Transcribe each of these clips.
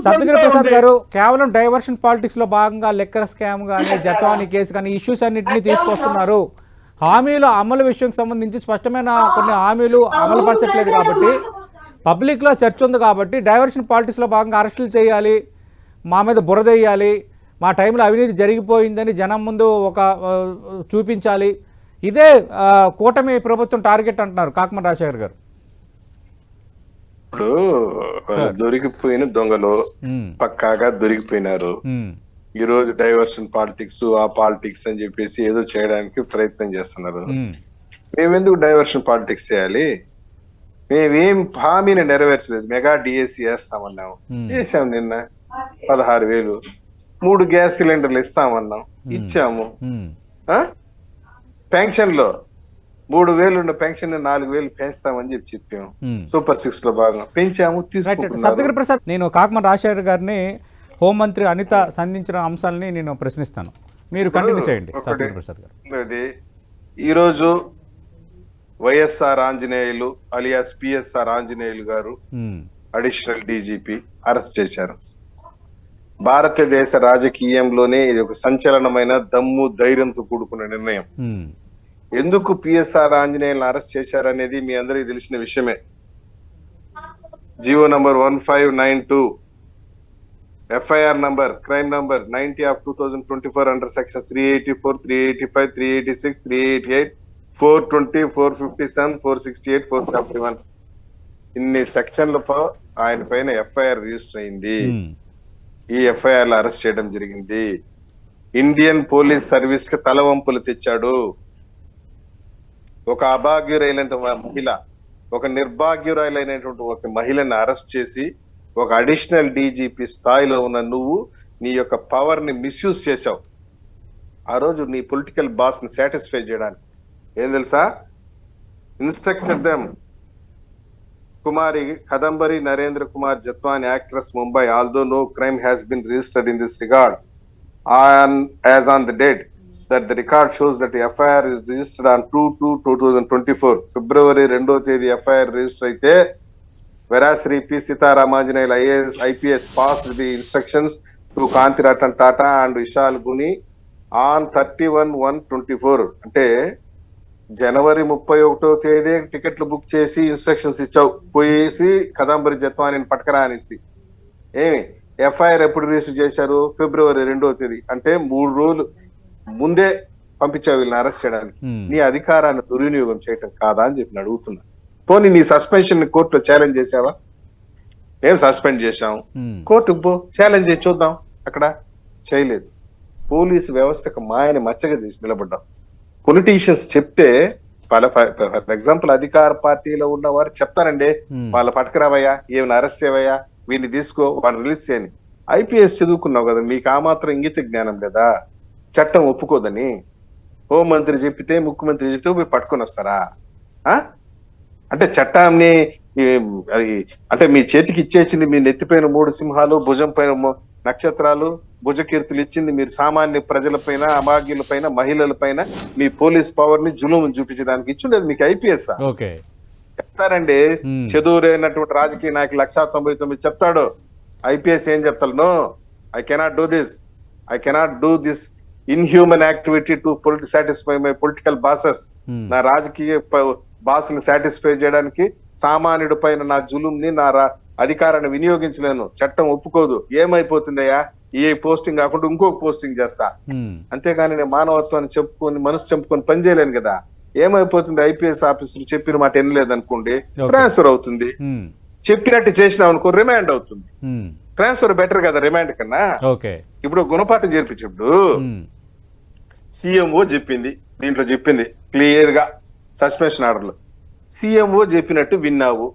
సప్తగిరి ప్రసాద్ గారు కేవలం diversion politics లో భాగంగా లెక్కర్ స్కామ్ కానీ జత్వాని కేసు కానీ ఇష్యూస్ అన్నింటినీ తీసుకొస్తున్నారు. హామీలు అమలు విషయం సంబంధించి స్పష్టమైన కొన్ని హామీలు అమలు పరచట్లేదు కాబట్టి పబ్లిక్లో చర్చ ఉంది కాబట్టి డైవర్షన్ పాలిటిక్స్లో భాగంగా అరెస్టులు చేయాలి, మా మీద బురదేయాలి, మా టైంలో అవినీతి జరిగిపోయిందని జనం ముందు ఒక చూపించాలి, ఇదే కూటమి ప్రభుత్వం టార్గెట్ అంటున్నారు కాకమన్ రాజశేఖర్ గారు. ఇప్పుడు దొరికిపోయిన దొంగలు పక్కాగా దొరికిపోయినారు. ఈ రోజు డైవర్షన్ పాలిటిక్స్ ఆ పాలిటిక్స్ అని చెప్పేసి ఏదో చేయడానికి ప్రయత్నం చేస్తున్నారు. మేమెందుకు డైవర్షన్ పాలిటిక్స్ చేయాలి? మేమేం హామీని నెరవేర్చలేదు. మెగా డిఎస్సి వేస్తామన్నాం, చేసాం. నిన్న 16,000 3 గ్యాస్ సిలిండర్లు ఇస్తామన్నాం, ఇచ్చాము. పెన్షన్ లో 3,000 ఉన్న పెన్షన్ 4,000 పెంచుతామని చెప్పాము. సూపర్ 6 లో భాగంగా పెంచాము, తీసుకుంటున్నాము. సప్తగిరి ప్రసాద్, నేను కాకమన్ రాజశేఖర్ గారిని హోంమంత్రి అనిత సంధించిన అంశాలని నేను ప్రశ్నిస్తాను, మీరు కంటిన్యూ చేయండి. సప్తగిరి ప్రసాద్ గారు, ఈరోజు వైఎస్ఆర్ ఆంజనేయులు అలియాస్ పిఎస్ఆర్ ఆంజనేయులు గారు అడిషనల్ డీజీపీ అరెస్ట్ చేశారు. భారతదేశ రాజకీయంలోనే ఇది ఒక సంచలనమైన దమ్ము ధైర్యంతో కూడుకున్న నిర్ణయం. ఎందుకు పిఎస్ఆర్ ఆంజనేయులను అరెస్ట్ చేశారనేది మీ అందరికీ తెలిసిన విషయమే. GO number 1592, FIR number crime number 90/2024 under section 384, 385, 386, 388, 420, 457, 468, 471 ఇన్ని సెక్షన్లతో ఆయన పైన ఎఫ్ఐఆర్ రిజిస్టర్ అయింది. ఈ ఎఫ్ఐఆర్ లో అరెస్ట్ చేయడం జరిగింది. ఇండియన్ పోలీస్ సర్వీస్ కి తలవంపులు తెచ్చాడు. ఒక అభాగ్యురైనటువంటి మహిళ, ఒక నిర్భాగ్యురాలైనటువంటి ఒక మహిళని అరెస్ట్ చేసి ఒక అడిషనల్ డీజీపీ స్థాయిలో ఉన్న నువ్వు నీ యొక్క పవర్ ని మిస్యూజ్ చేశావు. ఆ రోజు నీ పొలిటికల్ బాస్ ని సాటిస్ఫై చేయడానికి ఏం తెలుసా, instructed them Kumari Kadambari Narendra Kumar Jatwani actress Mumbai, although no crime has been registered in this regard as on the date that the record shows that the FIR is registered on 2/2/2024 ఫిబ్రవరి 2వ తేదీ ఎఫ్ఐఆర్ రిజిస్టర్ అయితే, whereas Sri P. Sitaramanjanayil IPS passed the instructions to Kanti Ratan Tata and Vishal Guni on 31/1/24 అంటే జనవరి 31వ తేదీ టికెట్లు book చేసి instructions ఇచ్చావు, పోయేసి కదంబరి జత్వానిని పట్టుకరా అనేసి. ఏమి ఎఫ్ఐఆర్ ఎప్పుడు రిజిస్టర్ చేశారు? ఫిబ్రవరి 2వ తేదీ, అంటే 3 రోజులు ముందే పంపించావు వీళ్ళని అరెస్ట్ చేయడానికి. నీ అధికారాన్ని దుర్వినియోగం చేయటం కాదా అని చెప్పి అడుగుతున్నా. పోనీ నీ సస్పెన్షన్ ని కోర్టులో ఛాలెంజ్ చేసావా? ఏం సస్పెండ్ చేశాం, కోర్టుకు పో ఛాలెంజ్ చేసి చూద్దాం. అక్కడ చేయలేదు. పోలీసు వ్యవస్థకు మాయని మచ్చగా తీసి నిలబడ్డాం. పొలిటీషియన్స్ చెప్తే ఫర్ ఎగ్జాంపుల్ అధికార పార్టీలో ఉన్న వారు చెప్తారండి, వాళ్ళ పట్టుకురావయ్యా, ఏమైనా అరెస్ట్ చేయవయ్యా, వీడిని తీసుకో, వాడిని రిలీజ్ చేయని. ఐపీఎస్ చదువుకున్నావు కదా, మీకు ఆ మాత్రం ఇంగిత జ్ఞానం లేదా? చట్టం ఒప్పుకోదని హోంమంత్రి చెప్పితే, ముఖ్యమంత్రి చెప్తే పోయి పట్టుకొని వస్తారా? అంటే చట్టాన్ని అది అంటే మీ చేతికి ఇచ్చేసింది, మీ నెత్తిపైన 3 సింహాలు, భుజం పైన నక్షత్రాలు, భుజకీర్తులు ఇచ్చింది మీరు సామాన్య ప్రజల పైన, అభాగ్యుల పైన, మహిళల పైన మీ పోలీస్ పవర్ ని జులుము చూపించడానికి ఇచ్చుండేది మీకు ఐపీఎస్. చెప్తారండి చదువురైనటువంటి రాజకీయ నాయకులు 199 చెప్తాడు. ఐపీఎస్ ఏం చెప్తాడు? No, I cannot do this inhuman activity to satisfy my political bosses. నా రాజకీయ బాస్ని సాటిస్ఫై చేయడానికి సామాన్యుడి పైన నా జులుంని, నా అధికారాన్ని వినియోగించలేను, చట్టం ఒప్పుకోదు. ఏమైపోతుందయ్యా, ఈ పోస్టింగ్ కాకుండా ఇంకొక పోస్టింగ్ చేస్తా, అంతేగాని నేను మానవత్వాన్ని చెప్పుకొని మనసు చెప్పుకొని పని చేయలేను కదా. ఏమైపోతుంది, ఐపీఎస్ ఆఫీసర్ చెప్పిన మాట వినలేదు అనుకోండి, ట్రాన్స్ఫర్ అవుతుంది. చెప్పినట్టు చేసినావు అనుకో, రిమాండ్ అవుతుంది. ట్రాన్స్ఫర్ బెటర్ కదా రిమాండ్ కన్నా. ఇప్పుడు గుణపాఠం చేర్పించినప్పుడు సీఎంఓ చెప్పింది, దీంట్లో చెప్పింది క్లియర్ గా సస్పెన్షన్ ఆర్డర్లు, సీఎంఓ చెప్పినట్టు విన్నావు,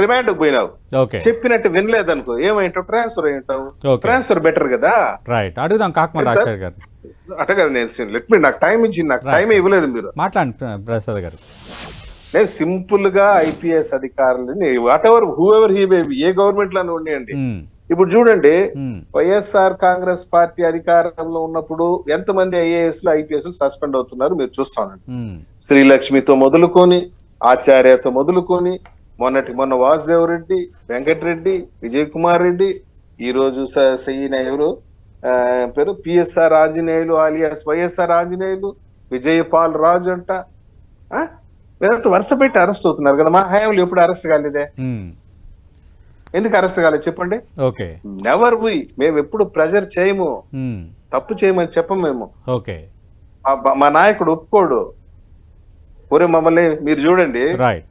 రిమాండ్ పోయినావు, చెప్పినట్టు వినలేదు అనుకో, ఏమైంటావు? ట్రాన్స్ఫర్ అయ్యింటావు. ట్రాన్స్ఫర్ బెటర్ కదా. అట్ట కదా. నేను లెట్ మీ, నాకు టైం ఇచ్చి, నాకు టైం ఇవ్వలేదు మీరు మాట్లాడండి గారు. నేను సింపుల్ గా ఐపీఎస్ అధికారులని what ever who ever he may be, A government లోనే ఉండండి. ఇప్పుడు చూడండి, వైఎస్ఆర్ కాంగ్రెస్ పార్టీ అధికారంలో ఉన్నప్పుడు ఎంతమంది ఐఏఎస్ లు ఐపీఎస్ సస్పెండ్ అవుతున్నారు మీరు చూస్తా ఉండండి. శ్రీలక్ష్మితో మొదలుకొని, ఆచార్యతో మొదలుకొని, మొన్న వాసుదేవ్ రెడ్డి, వెంకటరెడ్డి, విజయ్ కుమార్ రెడ్డి, ఈ రోజు ఈయన ఎవరు పేరు పిఎస్ఆర్ ఆంజనేయులు ఆలియాస్ వైఎస్ఆర్ ఆంజనేయులు, విజయపాల్ రాజు అంట వీళ్ళంతా వరుస పెట్టి అరెస్ట్ అవుతున్నారు కదా. మా హయాంలో ఎప్పుడు అరెస్ట్ కాలేదే? ఎందుకు అరెస్ట్ కాలేదు చెప్పండి? ఓకే, నెవర్ వి. మేము ఎప్పుడు ప్రెజర్ చేయము, తప్పు చేయమని చెప్పము మేము. ఓకే, మా నాయకుడు ఒప్పుకోడు. ఒరే మమ్మల్ని మీరు చూడండి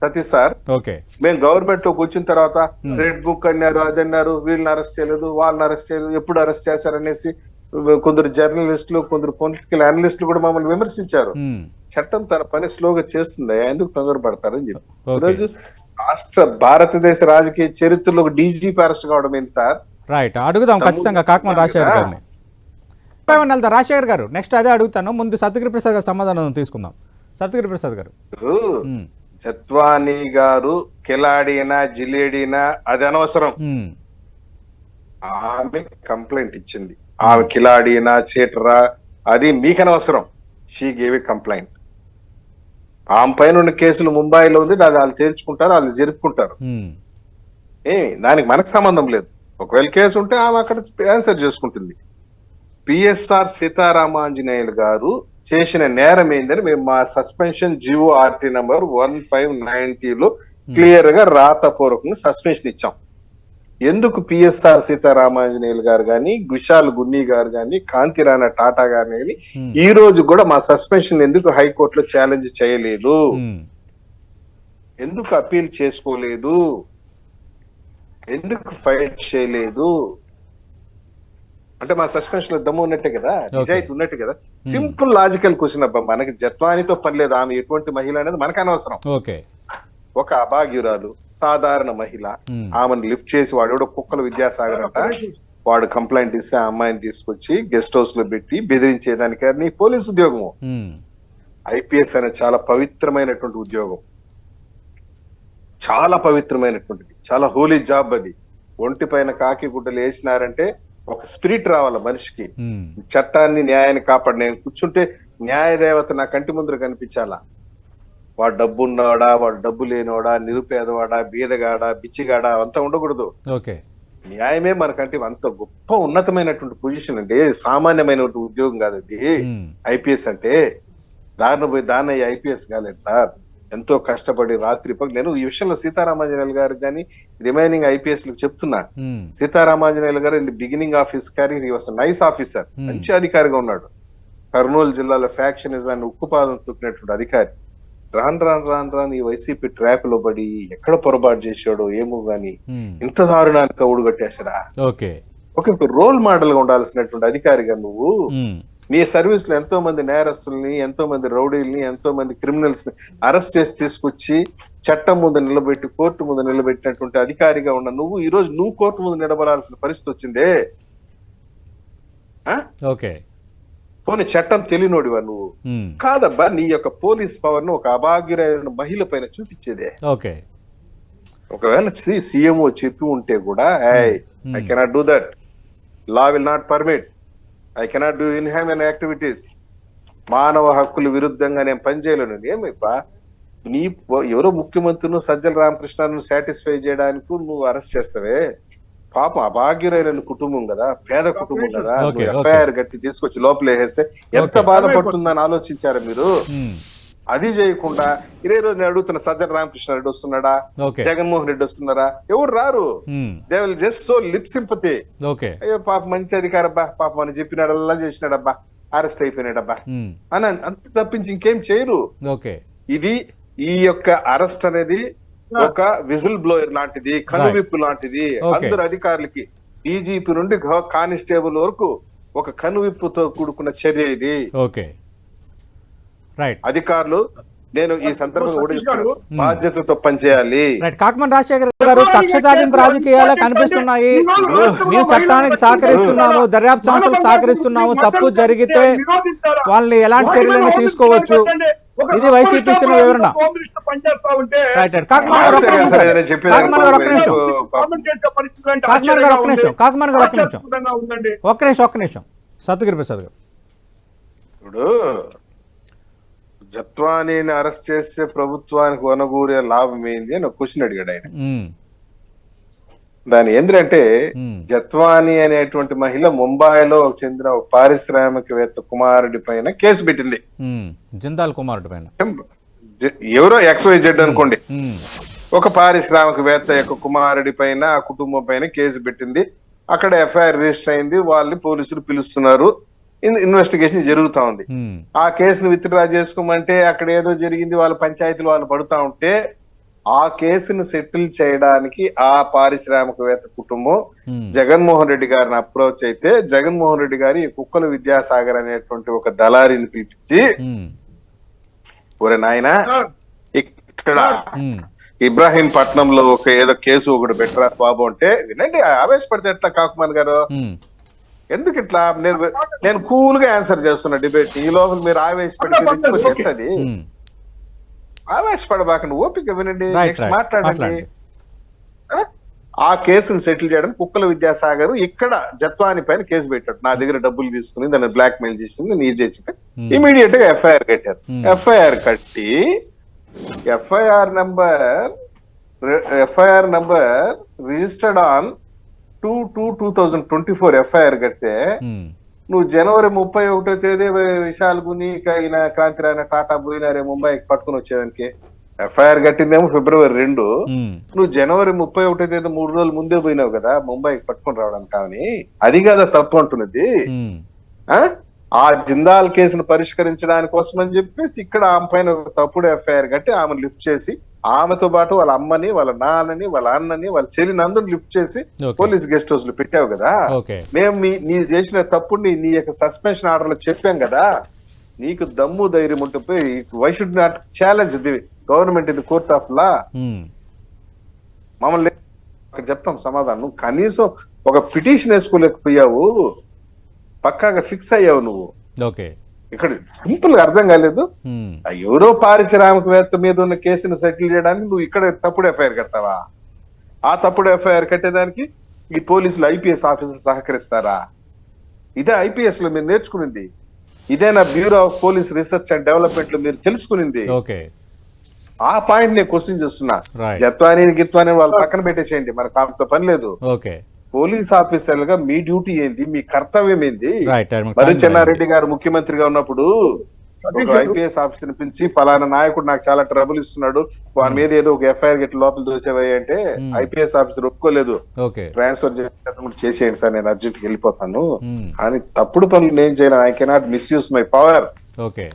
సతీష్ సార్, ఓకే, మేము గవర్నమెంట్ లోకి వచ్చిన తర్వాత రెడ్ బుక్ అన్నారు, అది అన్నారు, వీళ్ళని అరెస్ట్ చేయలేదు, వాళ్ళని అరెస్ట్ చేయలేదు, ఎప్పుడు అరెస్ట్ చేశారనేసి కొందరు జర్నలిస్టులు, కొందరు పొలిటికల్ అనలిస్టులు కూడా మమ్మల్ని విమర్శించారు. చట్టం తన పని స్లోగా చేస్తుంది, ఎందుకు తొందరపడతారని చెప్పి. ఈరోజు రాష్ట్ర భారతదేశ రాజకీయ చరిత్రలో ఒక డీజీపీ అరెస్ట్ కావడం ఏంటి సార్? రైట్, అడుగుదాం ఖచ్చితంగా కాకమన్ రాజశేఖర్ గారిని. రాజశేఖర్ గారు నెక్స్ట్ అదే అడుగుతాను, ముందు సత్యగిరి ప్రసాద్ గారు సమాధానం తీసుకుందాం. సత్యగిరి ప్రసాద్ గారు, జత్వానీ గారు కిలాడినా జిలేడినా అది అనవసరం. ఆమె కంప్లైంట్ ఇచ్చింది, ఆమె కిలాడినా చీటరా అది మీకు అనవసరం. She gave a complaint. ఆమె పైన ఉన్న కేసులు ముంబైలో ఉంది, అది వాళ్ళు తేల్చుకుంటారు, వాళ్ళు జరుపుకుంటారు. దానికి మనకు సంబంధం లేదు. ఒకవేళ కేసు ఉంటే ఆమె అక్కడ ఆన్సర్ చేసుకుంటుంది. పిఎస్ఆర్ సీతారామాంజనేయులు గారు చేసిన నేరం ఏందని మేము మా సస్పెన్షన్ జియో ఆర్టీ నంబర్ 1590లో క్లియర్ గా రాతపూర్వకంగా సస్పెన్షన్ ఇచ్చాం. ఎందుకు పిఎస్ఆర్ సీతారామాంజనేయులు గారు కానీ, విశాల్ గున్ని గారు కానీ, కాంతిరాణా టాటా గారు కానీ ఈ రోజు కూడా మా సస్పెన్షన్ ఎందుకు హైకోర్టులో ఛాలెంజ్ చేయలేదు? ఎందుకు అప్పీల్ చేసుకోలేదు? ఎందుకు ఫైట్ చేయలేదు? అంటే మా సస్పెన్షన్ లో దమ్ము ఉన్నట్టే కదా, నిజాయితీ ఉన్నట్టు కదా. సింపుల్ లాజికల్ క్వశ్చన్ అబ్బా. మనకి జత్వానితో పని లేదు, ఆమె ఎటువంటి మహిళ అనేది మనకు అనవసరం. ఒక అభాగ్యురాలు సాధారణ మహిళ, ఆమెను లిఫ్ట్ చేసి వాడు కుక్కల విద్యాసాగర్ అంట, వాడు కంప్లైంట్ ఇస్తే ఆ అమ్మాయిని తీసుకొచ్చి గెస్ట్ హౌస్ లో పెట్టి బెదిరించేదానికి నీ పోలీస్ ఉద్యోగము. ఐపీఎస్ అనేది చాలా పవిత్రమైనటువంటి ఉద్యోగం, చాలా పవిత్రమైనటువంటిది, చాలా హోలీ జాబ్ అది. ఒంటి పైన కాకి గుడ్డలు వేసినారంటే ఒక స్పిరిట్ రావాల మనిషికి, చట్టాన్ని న్యాయాన్ని కాపాడు. నేను కూర్చుంటే న్యాయ దేవత నా కంటి ముందర కనిపించాలా. వాడు డబ్బు ఉన్నవాడా, వాడు డబ్బు లేనివాడా, నిరుపేదవాడా, బీదగాడా, బిచ్చిగాడా అంతా ఉండకూడదు. న్యాయమే మనకంటే అంత గొప్ప ఉన్నతమైనటువంటి పొజిషన్ అండి, సామాన్యమైనటువంటి ఉద్యోగం కాదు అది. ఐపీఎస్ అంటే దారిన పోయి దాన్ని ఐపీఎస్ కాలేదు సార్. ఎంతో కష్టపడి రాత్రి పగలు. నేను ఈ విషయంలో సీతారామాంజనేయులు గారు కానీ రిమైనింగ్ ఐపీఎస్ లకు చెప్తున్నా. సీతారామాంజనేయులు గారు in the beginning of his career he was nice officer, మంచి అధికారిగా ఉన్నాడు. కర్నూలు జిల్లాలో ఫ్యాక్షనిజాన్ని ఉక్కుపాదం తొక్కినటువంటి అధికారి. రాను ఈ వైసీపీ ట్రాప్ లో పడి ఎక్కడ పొరపాటు చేశాడో ఏమో గాని ఇంత దారుణానికి ఊడు కట్టేశాడా? ఒక రోల్ మోడల్ గా ఉండాల్సినటువంటి అధికారిగా నువ్వు నీ సర్వీస్ లో ఎంతో మంది నేరస్తుల్ని, ఎంతో మంది రౌడీల్ని, ఎంతో మంది క్రిమినల్స్ ని అరెస్ట్ చేసి తీసుకొచ్చి చట్టం ముందు నిలబెట్టి కోర్టు ముందు నిలబెట్టినటువంటి అధికారిగా ఉన్న నువ్వు ఈ రోజు నువ్వు కోర్టు ముందు నిలబడాల్సిన పరిస్థితి వచ్చిందే. పోనీ చట్టం తెలియనోడివా నువ్వు? కాదబ్బా, నీ యొక్క పోలీస్ పవర్ ను ఒక అభాగ్యురైన మహిళ పైన చూపించేదే. ఒకవేళ సీఎంఓ చెప్పి ఉంటే కూడా I cannot do that, law will not permit, I cannot do inhuman activities, మానవ హక్కుల విరుద్ధంగా నేను పనిచేయలేను. ఏమైపా నీ ఎవరో ముఖ్యమంత్రిను సజ్జల రామకృష్ణను సాటిస్ఫై చేయడానికి నువ్వు అరెస్ట్ చేస్తావే? పాపం అభాగ్యురైన కుటుంబం కదా, పేద కుటుంబం కదా, ఎఫ్ఐఆర్ గట్టి తీసుకొచ్చి లోపల వేసేస్తే ఎంత బాధపడుతుందని ఆలోచించారా మీరు? అది చేయకుండా ఇదే రోజు నేను అడుగుతున్న, సజ్జల రామకృష్ణ రెడ్డి వస్తున్నాడా, జగన్మోహన్ రెడ్డి వస్తున్నారా? ఎవరు రారు. They will just so lip sympathy. అయ్యో పాప మంచి అధికారబ్బా, పాపం అని చెప్పినాడల్లా చేసినాడబ్బా, అరెస్ట్ అయిపోయినాడబ్బా అని అంత తప్పించి ఇంకేం చేయరు. ఇది ఈ యొక్క అరెస్ట్ అనేది ఒక విజిల్ బ్లోయర్ లాంటిది, కనువిప్పు లాంటిది. అందరు అధికారులకి డీజీపీ నుండి కానిస్టేబుల్ వరకు ఒక కనువిప్పుతో కూడుకున్న చర్య ఇది. అధికారులు నేను ఈ సందర్భంగా బాధ్యతతో పనిచేయాలి. కాకమన్ రాజశేఖర్ గారు, కక్ష సాధింపు రాజకీయాలు కనిపిస్తున్నాయి. మేము చట్టానికి సహకరిస్తున్నాము, దర్యాప్తు సంస్థలకు సహకరిస్తున్నాము, తప్పు జరిగితే వాళ్ళని ఎలాంటి చర్యలను తీసుకోవచ్చు, ఇది వైసీపీ ఇస్తున్న వివరణ. కాకమన్ గారు ఒక్క నిమిషం. సత్యగిరి ప్రసాద్ గారు, ఇప్పుడు జత్వానీని అరెస్ట్ చేస్తే ప్రభుత్వానికి వనగూరే లాభం ఏంది అని ఒక క్వశ్చన్ అడిగాడు ఆయన. ఉమ్, దాని ఏంటంటే ఉమ్, జత్వాని అనేటువంటి మహిళ ముంబైలో చెందిన ఒక పారిశ్రామికవేత్త కుమారుడి పైన కేసు పెట్టింది. ఉమ్, జిందాల్ కుమారుడి పైన. ఎవరో XYZ అనుకోండి, ఉమ్, ఒక పారిశ్రామికవేత్త యొక్క కుమారుడి పైన ఆ కుటుంబం పైన కేసు పెట్టింది. అక్కడ FIR రిజిస్టర్ అయింది. వాళ్ళని పోలీసులు పిలుస్తున్నారు. ఇన్వెస్టిగేషన్ జరుగుతా ఉంది. ఉమ్, ఆ కేసును విత్డ్రా చేసుకోమంటే అక్కడ ఏదో జరిగింది, వాళ్ళ పంచాయతీలు వాళ్ళు పడుతా ఉంటే ఆ కేసును సెటిల్ చేయడానికి ఆ పారిశ్రామికవేత్త కుటుంబం ఉమ్, జగన్మోహన్ రెడ్డి గారిని అప్రోచ్ అయితే, జగన్మోహన్ రెడ్డి గారి ఈ కుక్కల విద్యాసాగర్ అనేటువంటి ఒక దళారిని పిలిపించి, ఉమ్, ఒరే నాయనా ఇక్కడ ఉమ్, ఇబ్రాహీంపట్నంలో ఒక ఏదో కేసు ఒకటి పెట్టరా బాబు అంటే, వినండి ఆవేశపడితే ఎట్లా కాకుమాన్ గారు, ఉమ్, ఎందుకు ఇట్లా నేను కూల్ గా ఆన్సర్ చేస్తున్నా డిబేట్, ఈ లోపల మీరు ఆవేశపడి ఉమ్. ఆవేశపడబాకండి, ఓపిక వినండి, Right, నెక్స్ట్ right. మాట్లాడండి. మాట్లాడండి. ఆ? ఆ కేసును సెటిల్ చేయడానికి కుక్కల విద్యాసాగర్ ఇక్కడ జత్వాని పైన కేసు పెట్టాడు. నా దగ్గర డబ్బులు తీసుకుని దాన్ని బ్లాక్ మెయిల్ చేసింది, నీ చేసి ఇమీడియట్ గా FIR కట్టారు. FIR కట్టి FIR number registered on 2/2/2024 FIR కడితే ఉమ్, నువ్వు జనవరి 31వ తేదీ విశాల్ గుని క్రాంతి రాయన టాటా పోయినారే ముంబైకి పట్టుకుని వచ్చేదానికి. FIR కట్టిందేమో ఫిబ్రవరి 2. ఉమ్, నువ్వు జనవరి 31వ తేదీ 3 రోజులు ముందే పోయినావు కదా ముంబైకి పట్టుకుని రావడానికి. కానీ అది కదా తప్పు అంటున్నది. ఉమ్, ఆ జిందాల్ కేసును పరిష్కరించడానికి కోసం అని చెప్పేసి ఇక్కడ ఆమె పైన ఒక తప్పుడు FIR కట్టి ఆమెను లిఫ్ట్ చేసి, ఆమెతో పాటు వాళ్ళ అమ్మని, వాళ్ళ నాన్నని, వాళ్ళ అన్నని, వాళ్ళ చెల్లిని అందరూ లిఫ్ట్ చేసి Okay. పోలీస్ గెస్ట్ హౌస్ లో పెట్టావు కదా. ఓకే. మేము నీ చేసిన తప్పుని నీ యొక్క సస్పెన్షన్ ఆర్డర్ లో చెప్పాం కదా. నీకు దమ్ము ధైర్యం ఉంటే why should not challenge the government in the court of law. Um, మమ్మల్ని అక్కడ చెప్తాం సమాధానం. నువ్వు కనీసం ఒక పిటిషన్ వేసుకోలేకపోయావు, పక్కాగా ఫిక్స్ అయ్యావు నువ్వు. ఓకే. ఇక్కడ సింపుల్ గా అర్థం కాలేదు. ఉమ్, ఆ ఎవరో పారిశ్రామికవేత్త మీద ఉన్న కేసును సెటిల్ చేయడానికి నువ్వు ఇక్కడ తప్పుడు FIR కడతావా? ఆ తప్పుడు FIR కట్టేదానికి ఈ పోలీసులు IPS ఆఫీసర్ సహకరిస్తారా? ఇదే IPS లో మీరు నేర్చుకునింది, ఇదేనా bureau of police research and development లో మీరు తెలుసుకునింది. ఓకే. ఆ పాయింట్ నేను క్వశ్చన్ చేస్తున్నా. Right. జత్వాని గిత్వాని వాళ్ళు పక్కన పెట్టేసేయండి, మనకు ఆమెతో పని లేదు. ఓకే. పోలీస్ ఆఫీసర్లుగా మీ డ్యూటీ ఏంది, మీ కర్తవ్యం ఏంది? రైట్. మరి చెన్నారెడ్డి గారు ముఖ్యమంత్రిగా ఉన్నప్పుడు ఒక IPS ఆఫీసర్ పిలిచి, పలానా నాయకుడు నాకు చాలా ట్రబుల్ ఇస్తున్నాడు, వారి మీద ఏదో ఒక FIR గట్టి లోపల దోసేవయ్య అంటే IPS ఆఫీసర్ ఒప్పుకోలేదు. ఓకే. ట్రాన్స్ఫర్ చేసేయండి సార్, నేను అర్జెంట్ వెళ్ళిపోతాను ఉమ్, అని. తప్పుడు పనులు నేను చేయను. I cannot misuse my power. Okay.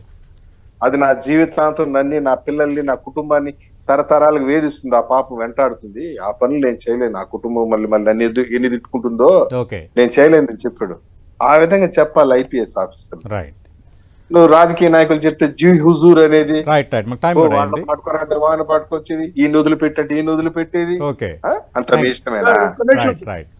అది నా జీవితాంతం నన్ను, నా పిల్లల్ని, నా కుటుంబాన్ని తరతరాలకు వేధిస్తుంది. ఆ పాపం వెంటాడుతుంది. ఆ పనులు నేను చేయలేను. నా కుటుంబం మళ్ళీ నన్ను ఎన్ని తిట్టుకుంటుందో ఓకే. నేను చేయలేను అని చెప్పాడు. ఆ విధంగా చెప్పాలి IPS ఆఫీసర్. రైట్. నువ్వు రాజకీయ నాయకులు చెప్తే జీ హుజూర్ అనేది, రైట్. రైట్. మాకు టైం ఓ కూడా వాళ్ళని అయింది. పట్టుకోరంటే వాళ్ళని పట్టుకొచ్చేది, ఈ నదులు పెట్టంటే ఈ నదులు పెట్టేది. ఓకే. అంత మీ ఇష్టమేనా? రైట్. రైట్.